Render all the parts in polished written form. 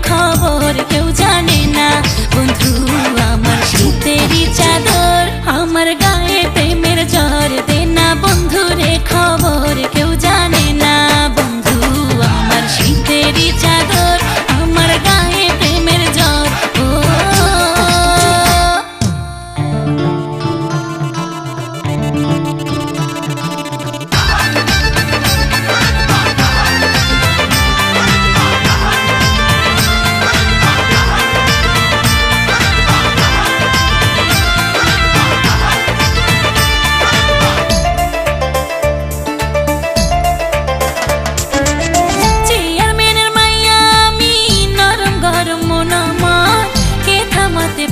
খবর কেউ জানে না। বন্ধু আমার শীতেরই চাদর, আমার গায়ে প্রেমের জ্বর দে না বন্ধুরে খবর কেউ জানে না। বন্ধু আমার শীতেরই চাদর, আমার গায়ে প্রেমের জ্বর। ও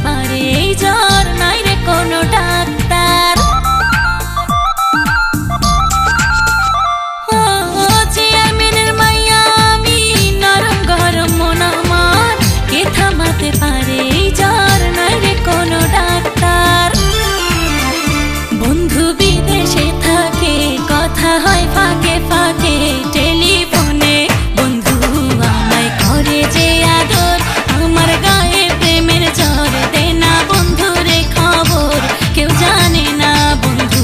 পারে এই জ্বর, নাই রে কোনো ডাক্তার। ও চেয়ারম্যানের মাইয়া আমি, নরম গরম মন আমার, কে থামাতে পারে এই জ্বর, নাই রে কোনো ডাক্তার। বন্ধু বিদেশে থাকে, কথা হয় ফাঁকে ফাঁকে টেলিফোনে। বন্ধু আমায় করে যে আদর, আমার গায়ে প্রেমের জ্বর দে না বন্ধুরে খবর কেউ জানে না। বন্ধু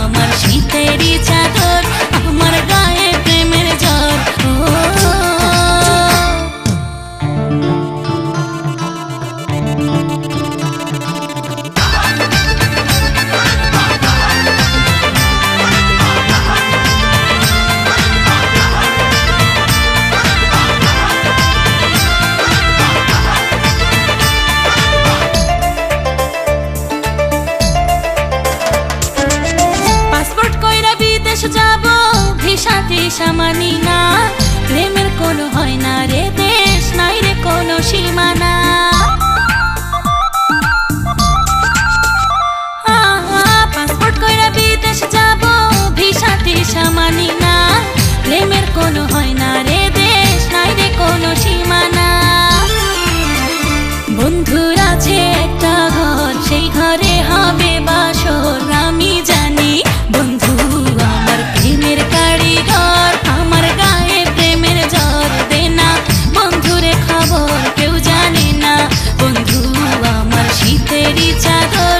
আমার শীতেরই চাদর, আমার গায়ে প্রেমের জ্বর। ও যাব ভিসা টিসা মানি না, প্রেমের কোনো হয় না রে দেশ, নাই রে কোনো সীমানা। পাসপোর্ট কইরা বিদেশ যাব, ভিসা টিসা মানি না, প্রেমের কোনো হয় না রে দেশ, নাই রে কোনো সীমানা। বন্ধুর আছে একটা ঘর, সেই ঘরে হবে বাসর আমি জানি। বন্ধু আমার প্রেমের কারিগর, আমার গায়ে প্রেমের জ্বর দে না বন্ধুরে খবর কেউ জানে না। বন্ধু আমার শীতেরই চাদর,